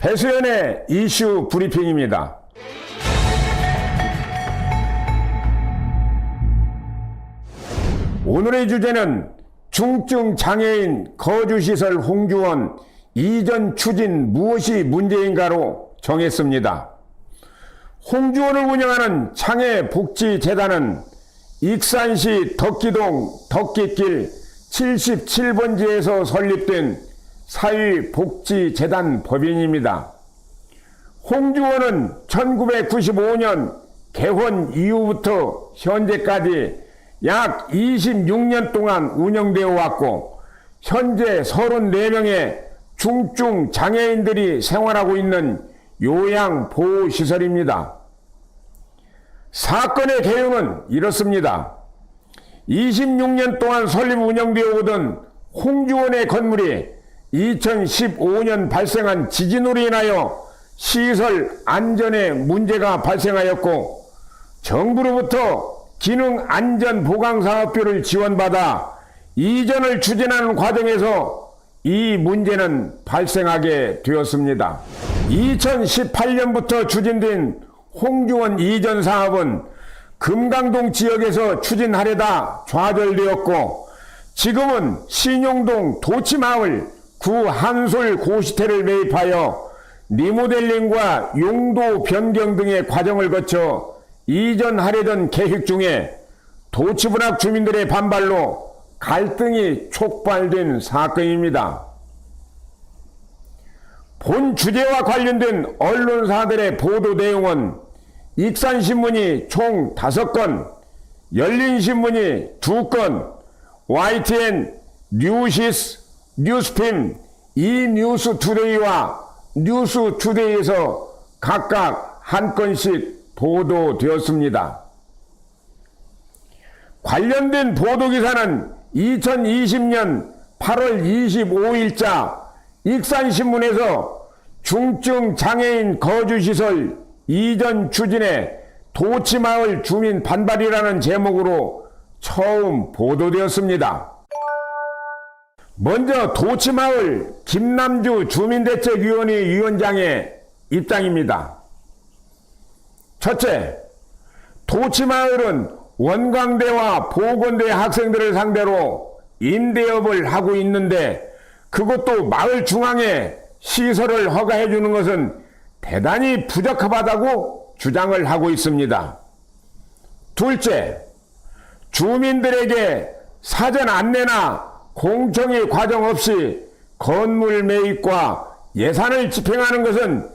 배수연의 이슈 브리핑입니다. 오늘의 주제는 중증 장애인 거주시설 홍주원 이전 추진 무엇이 문제인가로 정했습니다. 홍주원을 운영하는 창해복지재단은 익산시 덕기동 덕기길 77번지에서 설립된 사회복지재단 법인입니다. 홍주원은 1995년 개원 이후부터 현재까지 약 26년 동안 운영되어 왔고 현재 34명의 중증 장애인들이 생활하고 있는 요양보호시설입니다. 사건의 개요는 이렇습니다. 26년 동안 설립 운영되어 오던 홍주원의 건물이 2015년 발생한 지진으로 인하여 시설 안전에 문제가 발생하였고 정부로부터 기능 안전 보강 사업비를 지원받아 이전을 추진하는 과정에서 이 문제는 발생하게 되었습니다. 2018년부터 추진된 홍주원 이전 사업은 금강동 지역에서 추진하려다 좌절되었고 지금은 신용동 도치마을 구 한솔 고시텔을 매입하여 리모델링과 용도 변경 등의 과정을 거쳐 이전하려던 계획 중에 도치부락 주민들의 반발로 갈등이 촉발된 사건입니다. 본 주제와 관련된 언론사들의 보도 내용은 익산신문이 총 5건, 열린신문이 2건, YTN, 뉴시스, 뉴스핌, 이뉴스투데이와 뉴스투데이에서 각각 한 건씩 보도되었습니다. 관련된 보도기사는 2020년 8월 25일자 익산신문에서 중증 장애인 거주시설 이전 추진에 도치마을 주민 반발이라는 제목으로 처음 보도되었습니다. 먼저 도치마을 김남주 주민대책위원회 위원장의 입장입니다. 첫째, 도치마을은 원광대와 보건대 학생들을 상대로 임대업을 하고 있는데 그것도 마을 중앙에 시설을 허가해 주는 것은 대단히 부적합하다고 주장을 하고 있습니다. 둘째, 주민들에게 사전 안내나 공청회 과정 없이 건물 매입과 예산을 집행하는 것은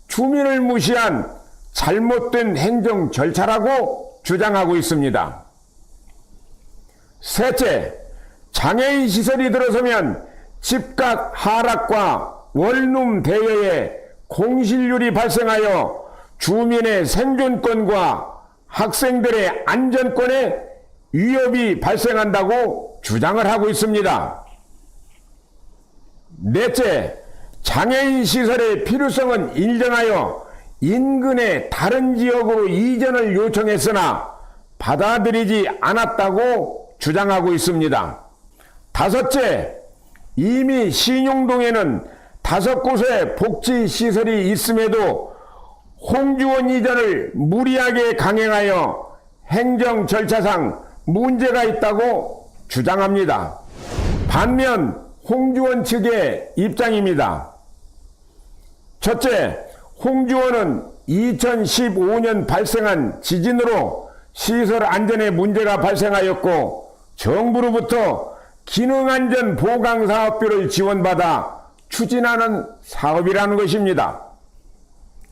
주민을 무시한 잘못된 행정 절차라고 주장하고 있습니다. 셋째, 장애인 시설이 들어서면 집값 하락과 원룸 대여에 공실률이 발생하여 주민의 생존권과 학생들의 안전권에 위협이 발생한다고 주장을 하고 있습니다. 넷째, 장애인 시설의 필요성은 인정하여 인근의 다른 지역으로 이전을 요청했으나 받아들이지 않았다고 주장하고 있습니다. 다섯째, 이미 신용동에는 5곳의 복지시설이 있음에도 홍주원 이전을 무리하게 강행하여 행정 절차상 문제가 있다고 주장합니다. 반면 홍주원 측의 입장입니다. 첫째, 홍주원은 2015년 발생한 지진으로 시설 안전에 문제가 발생하였고 정부로부터 기능안전 보강 사업비를 지원받아 추진하는 사업이라는 것입니다.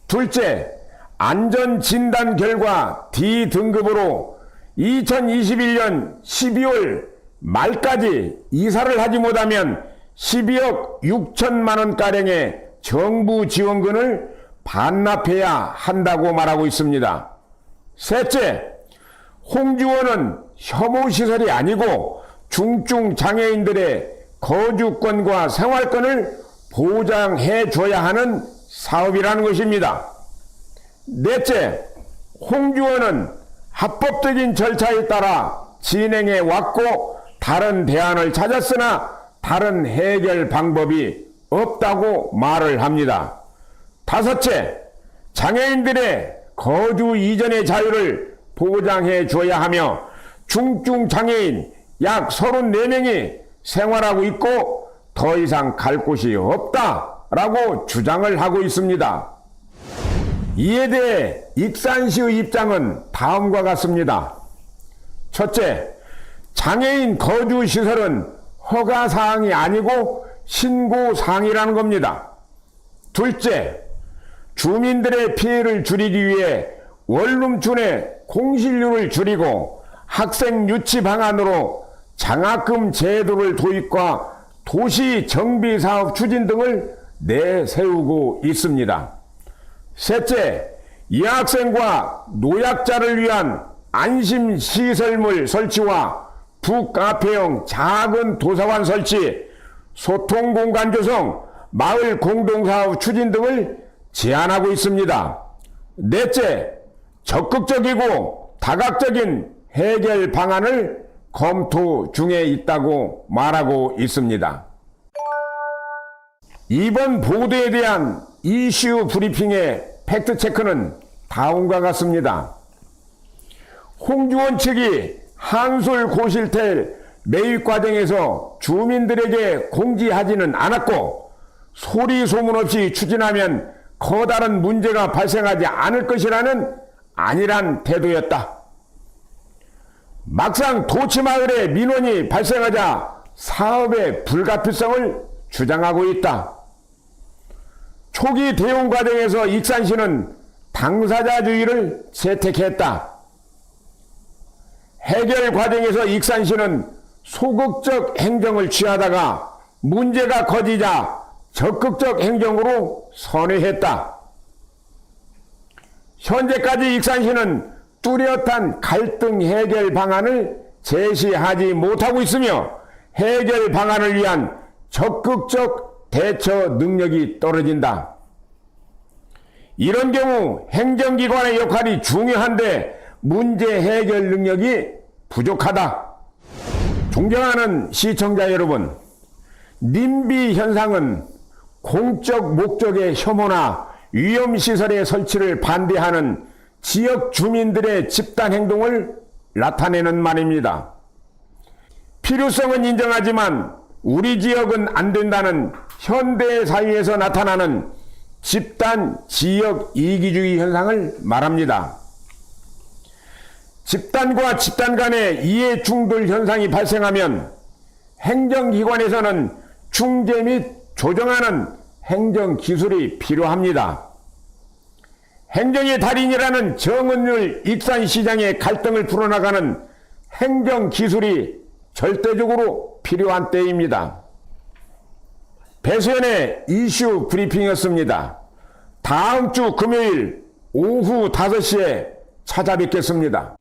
둘째, 안전진단 결과 D등급으로 2021년 12월 말까지 이사를 하지 못하면 12억 6천만 원가량의 정부 지원금을 반납해야 한다고 말하고 있습니다. 셋째, 홍주원은 혐오시설이 아니고 중증 장애인들의 거주권과 생활권을 보장해 줘야 하는 사업이라는 것입니다. 넷째, 홍주원은 합법적인 절차에 따라 진행해 왔고 다른 대안을 찾았으나 다른 해결 방법이 없다고 말을 합니다. 다섯째, 장애인들의 거주 이전의 자유를 보장해 줘야 하며 중증 장애인 약 34명이 생활하고 있고 더 이상 갈 곳이 없다라고 주장을 하고 있습니다. 이에 대해 익산시의 입장은 다음과 같습니다. 첫째, 장애인 거주시설은 허가사항이 아니고 신고사항이라는 겁니다. 둘째, 주민들의 피해를 줄이기 위해 원룸촌의 공실률을 줄이고 학생 유치 방안으로 장학금 제도를 도입과 도시 정비 사업 추진 등을 내세우고 있습니다. 셋째, 여학생과 노약자를 위한 안심시설물 설치와 북카페형 작은 도서관 설치, 소통공간 조성, 마을 공동사업 추진 등을 제안하고 있습니다. 넷째, 적극적이고 다각적인 해결 방안을 검토 중에 있다고 말하고 있습니다. 이번 보도에 대한 이슈 브리핑의 팩트체크는 다음과 같습니다. 홍주원 측이 한솔 고실텔 매입 과정에서 주민들에게 공지하지는 않았고 소리 소문 없이 추진하면 커다란 문제가 발생하지 않을 것이라는 안일한 태도였다. 막상 도치마을에 민원이 발생하자 사업의 불가피성을 주장하고 있다. 초기 대응 과정에서 익산시는 당사자주의를 채택했다. 해결 과정에서 익산시는 소극적 행정을 취하다가 문제가 커지자 적극적 행정으로 선회했다. 현재까지 익산시는 뚜렷한 갈등 해결 방안을 제시하지 못하고 있으며 해결 방안을 위한 적극적 대처 능력이 떨어진다. 이런 경우 행정기관의 역할이 중요한데 문제 해결 능력이 부족하다. 존경하는 시청자 여러분, 님비 현상은 공적 목적의 혐오나 위험시설의 설치를 반대하는 지역 주민들의 집단 행동을 나타내는 말입니다. 필요성은 인정하지만 우리 지역은 안 된다는 현대 사회에서 나타나는 집단 지역 이기주의 현상을 말합니다. 집단과 집단 간의 이해 충돌 현상이 발생하면 행정기관에서는 중재 및 조정하는 행정기술이 필요합니다. 행정의 달인이라는 정은율 익산시장의 갈등을 풀어나가는 행정기술이 절대적으로 필요한 때입니다. 배수연의 이슈 브리핑이었습니다. 다음 주 금요일 오후 5시에 찾아뵙겠습니다.